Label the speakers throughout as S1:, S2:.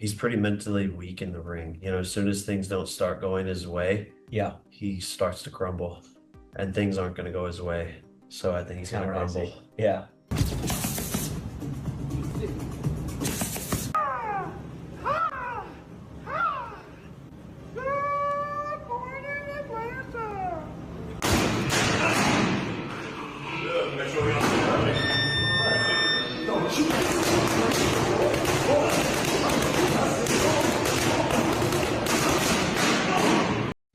S1: He's pretty mentally weak in the ring. You know, as soon as things don't start going his way,
S2: Yeah,
S1: he starts to crumble, and things aren't going to go his way. So I think he's going to
S2: kind of
S1: crumble.
S2: crazy. Yeah.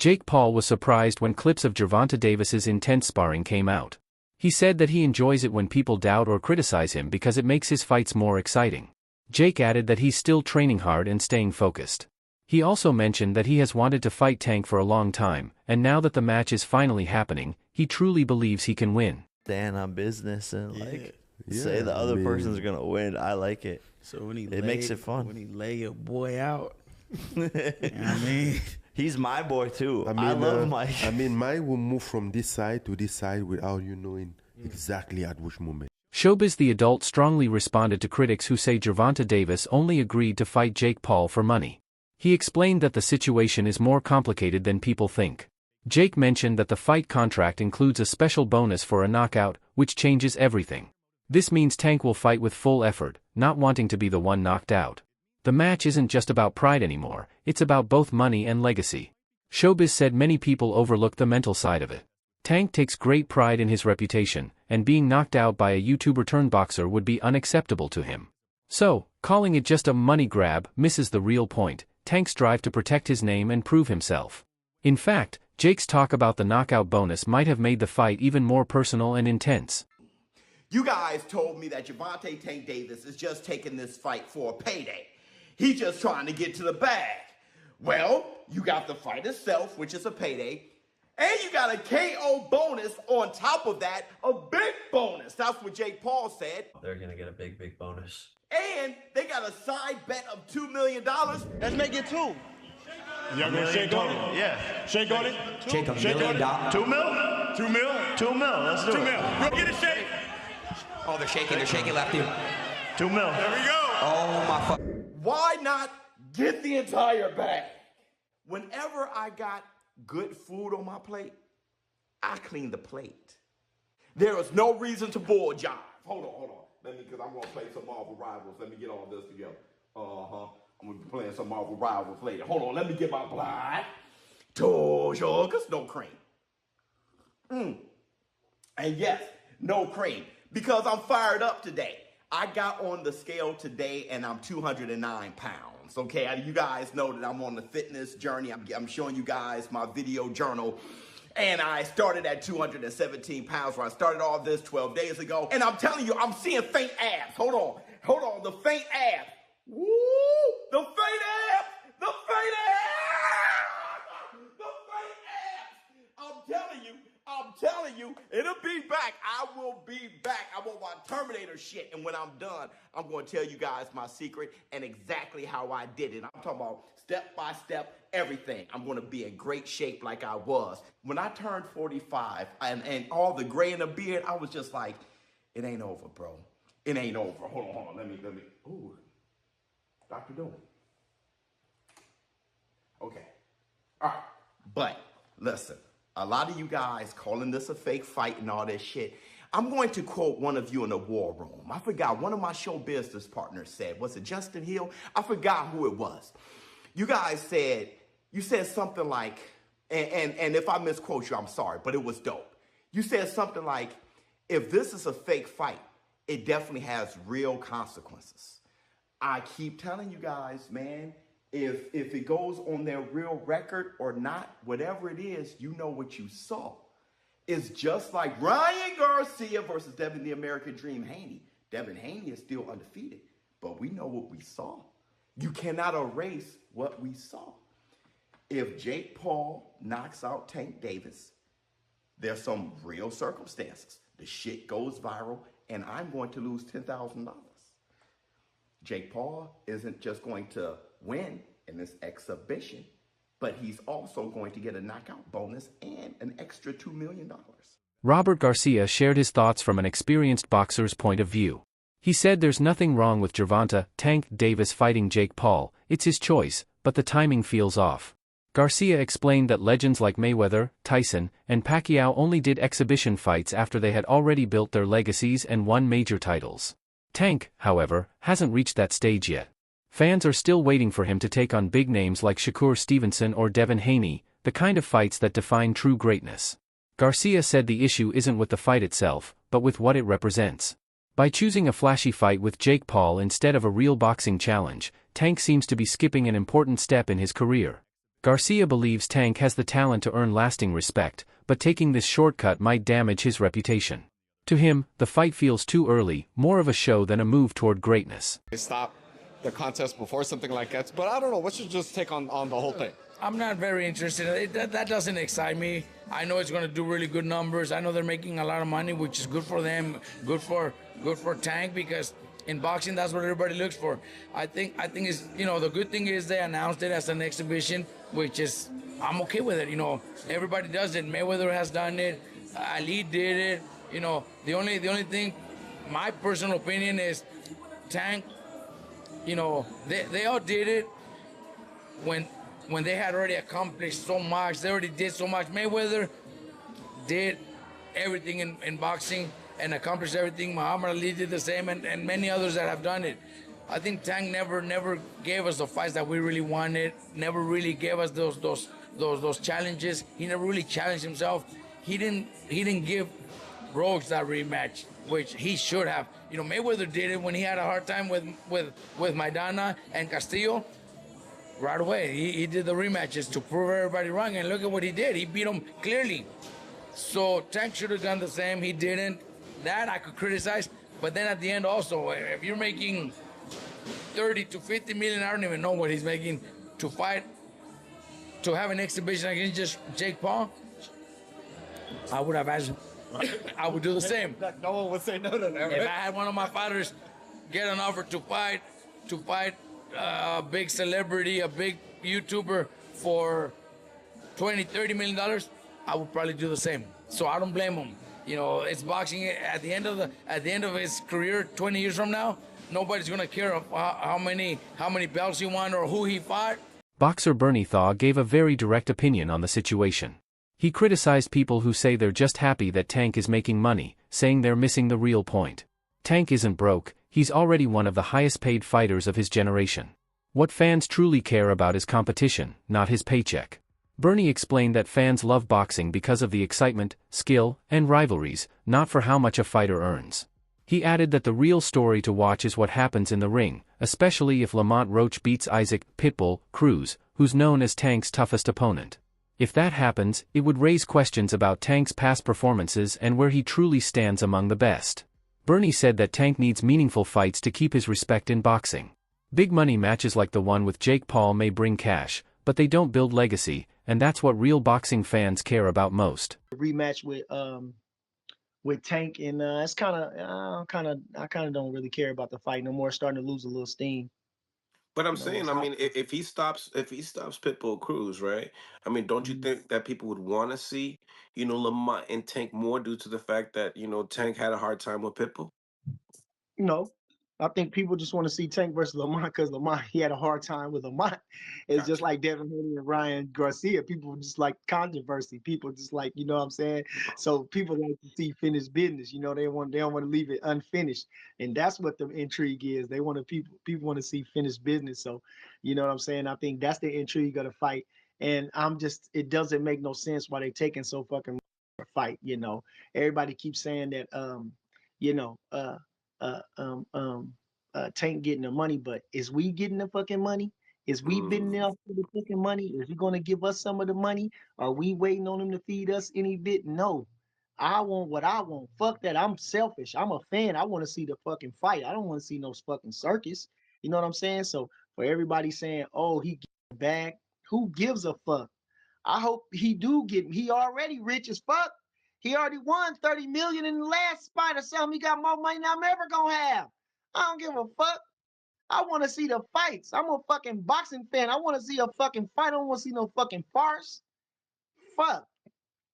S3: Jake Paul was surprised when clips of Gervonta Davis's intense sparring came out. He said that he enjoys it when people doubt or criticize him because it makes his fights more exciting. Jake added that he's still training hard and staying focused. He also mentioned that he has wanted to fight Tank for a long time, and now that the match is finally happening, he truly believes he can win.
S4: Stand on business and say
S5: Yeah,
S4: the other person's gonna win. I like it.
S5: So when
S4: It makes it fun.
S5: When he lay your boy out, you know what I mean?
S4: He's my boy too.
S6: I
S4: love Mike.
S6: I mean, Mike will move from this side to this side without you knowing exactly at which moment.
S3: Showbiz the adult strongly responded to critics who say Gervonta Davis only agreed to fight Jake Paul for money. He explained that the situation is more complicated than people think. Jake mentioned that the fight contract includes a special bonus for a knockout, which changes everything. This means Tank will fight with full effort, not wanting to be the one knocked out. The match isn't just about pride anymore, it's about both money and legacy. Showbiz said many people overlook the mental side of it. Tank takes great pride in his reputation, and being knocked out by a YouTuber turned boxer would be unacceptable to him. So, calling it just a money grab misses the real point: Tank's drive to protect his name and prove himself. In fact, Jake's talk about the knockout bonus might have made the fight even more personal and intense.
S7: You guys told me that Gervonta Tank Davis is just taking this fight for a payday. He's just trying to get to the bag. Well, you got the fight itself, which is a payday, and you got a KO bonus on top of that, a big bonus. That's what Jake Paul said.
S1: They're going to get a big, big bonus.
S7: And they got a side bet of $2 million.
S5: Let's make it two.
S8: Y'all gonna shake on it?
S4: Yeah.
S8: Shake on it?
S2: Jake, $1
S8: Shake on
S2: million.
S8: it?
S4: 2 mil?
S8: 2 mil?
S4: 2 mil. Let's do
S8: 2
S4: it.
S8: mil. Go get it, shake.
S2: Oh, they're shaking left ear.
S4: 2 mil.
S8: There we go.
S2: Oh, my fuck.
S7: Why not get the entire bag? Whenever I got good food on my plate, I clean the plate. There is no reason to bull jive. Hold on. Because I'm going to play some Marvel Rivals. Let me get all this together. I'm going to be playing some Marvel Rivals later. Hold on, let me get my blind. Two sugars, no cream. And yes, no cream. Because I'm fired up today. I got on the scale today and I'm 209 pounds. Okay, you guys know that I'm on the fitness journey. I'm showing you guys my video journal. And I started at 217 pounds when I started all this 12 days ago. And I'm telling you, I'm seeing faint abs. Hold on, the faint abs. Woo! The faint abs! The faint abs! The faint abs! I'm telling you, it'll be back. I will be back. I want my Terminator shit. And when I'm done, I'm going to tell you guys my secret and exactly how I did it. I'm talking about step by step, everything. I'm going to be in great shape like I was. When I turned 45 and all the gray in the beard, I was just like, it ain't over, bro. It ain't over. Hold on. Let me. Ooh. Dr. Doom. Okay. All right. But listen, a lot of you guys calling this a fake fight and all this shit. I'm going to quote one of you in the war room. I forgot, one of my show business partners said, was it Justin Hill? I forgot who it was. You guys said, something like, and if I misquote you, I'm sorry, but it was dope. You said something like, if this is a fake fight, it definitely has real consequences. I keep telling you guys, man, if it goes on their real record or not, whatever it is, you know what you saw. It's just like Ryan Garcia versus Devin the American Dream Haney. Devin Haney is still undefeated, but we know what we saw. You cannot erase what we saw. If Jake Paul knocks out Tank Davis, there's some real circumstances. The shit goes viral, and I'm going to lose $10,000. Jake Paul isn't just going to win in this exhibition, but he's also going to get a knockout bonus and an extra $2 million.
S3: Robert Garcia shared his thoughts from an experienced boxer's point of view. He said there's nothing wrong with Gervonta Tank Davis fighting Jake Paul, it's his choice, but the timing feels off. Garcia explained that legends like Mayweather, Tyson, and Pacquiao only did exhibition fights after they had already built their legacies and won major titles. Tank, however, hasn't reached that stage yet. Fans are still waiting for him to take on big names like Shakur Stevenson or Devin Haney, the kind of fights that define true greatness. Garcia said the issue isn't with the fight itself, but with what it represents. By choosing a flashy fight with Jake Paul instead of a real boxing challenge, Tank seems to be skipping an important step in his career. Garcia believes Tank has the talent to earn lasting respect, but taking this shortcut might damage his reputation. To him, the fight feels too early, more of a show than a move toward greatness.
S9: They stop the contest before something like that, but I don't know. What's your just take on the whole thing?
S5: I'm not very interested. That doesn't excite me. I know it's going to do really good numbers. I know they're making a lot of money, which is good for them, good for Tank, because in boxing that's what everybody looks for. I think is, you know, the good thing is they announced it as an exhibition, which is, I'm okay with it. You know, everybody does it. Mayweather has done it. Ali did it. You know, the only thing, my personal opinion is Tank. You know, they all did it when they had already accomplished so much. They already did so much. Mayweather did everything in boxing and accomplished everything. Muhammad Ali did the same, and many others that have done it. I think Tank never gave us the fights that we really wanted. Never really gave us those challenges. He never really challenged himself. He didn't give Rhodes that rematch, which he should have. You know, Mayweather did it when he had a hard time with Maidana and Castillo. Right away, he did the rematches to prove everybody wrong, and look at what he did. He beat him clearly. So Tank should have done the same. He didn't. That I could criticize, but then at the end also, if you're making 30 to 50 million, I don't even know what he's making to fight, to have an exhibition against just Jake Paul, I would have asked. I would do the same.
S9: No one would say no to that. Right?
S5: If I had one of my fighters get an offer to fight a big celebrity, a big YouTuber for $20-30 million, I would probably do the same. So I don't blame him. You know, it's boxing. At the end of his career, 20 years from now, nobody's gonna care how many belts he won or who he fought.
S3: Boxer Bernie Thaw gave a very direct opinion on the situation. He criticized people who say they're just happy that Tank is making money, saying they're missing the real point. Tank isn't broke, he's already one of the highest paid fighters of his generation. What fans truly care about is competition, not his paycheck. Bernie explained that fans love boxing because of the excitement, skill, and rivalries, not for how much a fighter earns. He added that the real story to watch is what happens in the ring, especially if Lamont Roach beats Isaac "Pitbull" Cruz, who's known as Tank's toughest opponent. If that happens, it would raise questions about Tank's past performances and where he truly stands among the best. Bernie said that Tank needs meaningful fights to keep his respect in boxing. Big money matches like the one with Jake Paul may bring cash, but they don't build legacy, and that's what real boxing fans care about most.
S10: Rematch with Tank, and it's I kind of don't really care about the fight no more. It's starting to lose a little steam.
S11: But I'm saying, I mean, if he stops Pitbull Cruz, right? I mean, don't you think that people would want to see, you know, Lamont and Tank more due to the fact that, you know, Tank had a hard time with Pitbull?
S10: No, I think people just want to see Tank versus Lamont because Lamont, he had a hard time with Lamont. It's just like Devin Haney and Ryan Garcia. People just like controversy. People just like, you know what I'm saying? So people like to see finished business. You know, they don't want to leave it unfinished. And that's what the intrigue is. They want to people want to see finished business. So, you know what I'm saying? I think that's the intrigue of the fight. And it doesn't make no sense why they taking so fucking much fight, you know. Everybody keeps saying that you know, Tank getting the money, but is we getting the fucking money? Is we bidding there for the fucking money? Is he gonna give us some of the money? Are we waiting on him to feed us any bit? No. I want what I want. Fuck that. I'm selfish. I'm a fan. I want to see the fucking fight. I don't want to see no fucking circus. You know what I'm saying? So for everybody saying, oh, he get back, who gives a fuck? I hope he do get. He already rich as fuck. He already won 30 million in the last fight or something. He got more money than I'm ever gonna have. I don't give a fuck. I want to see the fights. I'm a fucking boxing fan. I want to see a fucking fight. I don't want to see no fucking farce. Fuck.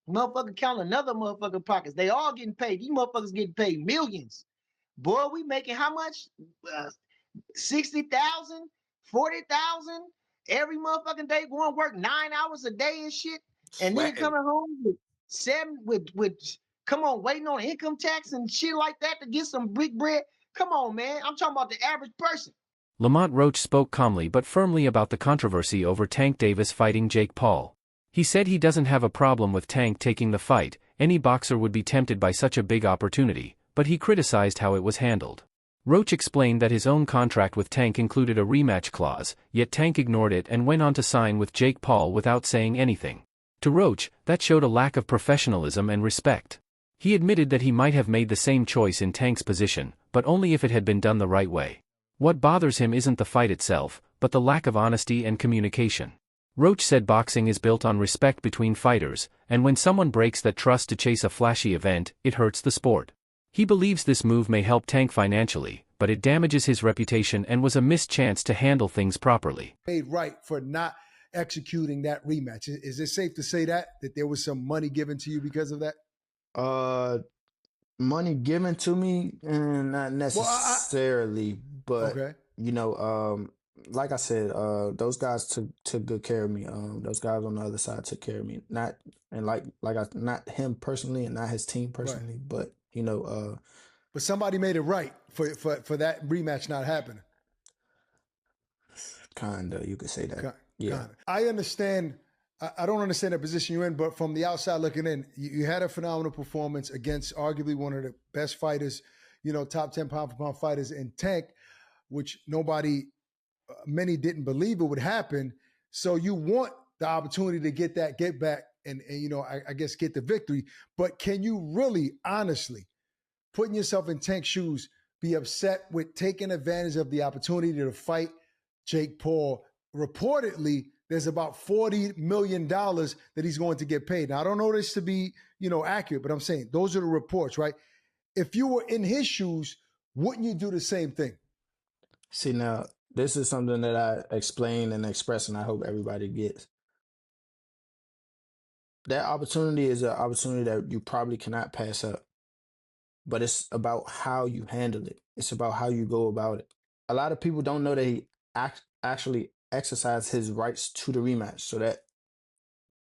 S10: Motherfucker count another motherfucker pockets. They all getting paid. These motherfuckers getting paid millions. Boy, we making how much? 60,000, 40,000 every motherfucking day, going to work 9 hours a day and shit, and then
S11: Sweating.
S10: coming home with come on, waiting on income tax and shit like that to get some big bread. Come on, man. I'm talking about the average person.
S3: Lamont Roach spoke calmly but firmly about the controversy over Tank Davis fighting Jake Paul. He said he doesn't have a problem with Tank taking the fight, any boxer would be tempted by such a big opportunity, but he criticized how it was handled. Roach explained that his own contract with Tank included a rematch clause, yet Tank ignored it and went on to sign with Jake Paul without saying anything. To Roach, that showed a lack of professionalism and respect. He admitted that he might have made the same choice in Tank's position, but only if it had been done the right way. What bothers him isn't the fight itself, but the lack of honesty and communication. Roach said boxing is built on respect between fighters, and when someone breaks that trust to chase a flashy event, it hurts the sport. He believes this move may help Tank financially, but it damages his reputation and was a missed chance to handle things properly.
S12: Paid right for not executing that rematch. Is it safe to say that there was some money given to you because of that?
S13: Money given to me, not necessarily, but
S12: okay.
S13: You know, like I said, those guys took good care of me. Those guys on the other side took care of me. Not him personally and not his team personally,
S12: right.
S13: But you know,
S12: but somebody made it right for that rematch not happening.
S13: Kinda, you could say that. Yeah,
S12: kinda. I understand. I don't understand the position you're in, but from the outside looking in, you had a phenomenal performance against arguably one of the best fighters, you know, top 10 pound for pound fighters in Tank, which many didn't believe it would happen. So you want the opportunity to get back and you know, I guess get the victory. But can you really, honestly, putting yourself in Tank's shoes, be upset with taking advantage of the opportunity to fight Jake Paul? Reportedly, there's about $40 million that he's going to get paid. Now, I don't know this to be, you know, accurate, but I'm saying those are the reports, right? If you were in his shoes, wouldn't you do the same thing?
S13: See, now, this is something that I explain and express, and I hope everybody gets. That opportunity is an opportunity that you probably cannot pass up. But it's about how you handle it. It's about how you go about it. A lot of people don't know that he actually exercised his rights to the rematch, so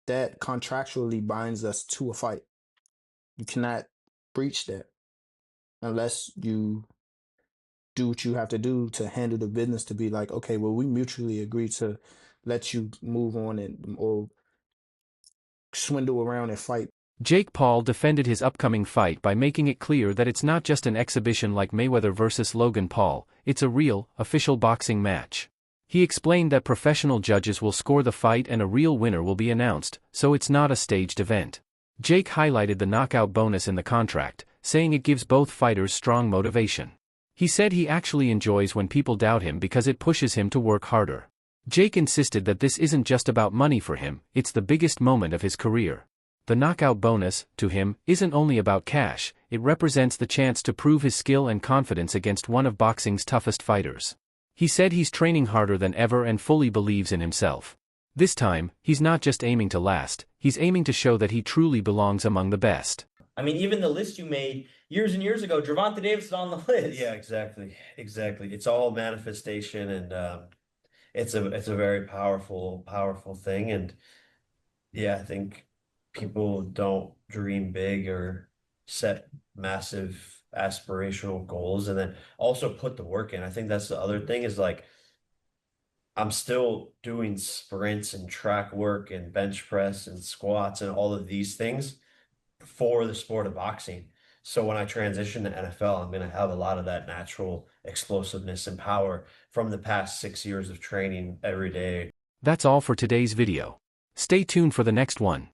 S13: that contractually binds us to a fight. You cannot breach that unless you do what you have to do to handle the business to be like, okay, well, we mutually agree to let you move on or swindle around and fight.
S3: Jake Paul defended his upcoming fight by making it clear that it's not just an exhibition like Mayweather versus Logan Paul, it's a real, official boxing match. He explained that professional judges will score the fight and a real winner will be announced, so it's not a staged event. Jake highlighted the knockout bonus in the contract, saying it gives both fighters strong motivation. He said he actually enjoys when people doubt him because it pushes him to work harder. Jake insisted that this isn't just about money for him, it's the biggest moment of his career. The knockout bonus, to him, isn't only about cash, it represents the chance to prove his skill and confidence against one of boxing's toughest fighters. He said he's training harder than ever and fully believes in himself. This time, he's not just aiming to last, he's aiming to show that he truly belongs among the best.
S1: I mean, even the list you made years and years ago, Gervonta Davis is on the list. Yeah, exactly. It's all manifestation, and it's a very powerful thing. And yeah, I think people don't dream big or set massive aspirational goals and then also put the work in. I think that's the other thing is like I'm still doing sprints and track work and bench press and squats and all of these things for the sport of boxing. So when I transition to NFL, I'm going to have a lot of that natural explosiveness and power from the past 6 years of training every day.
S3: That's all for today's video. Stay tuned for the next one.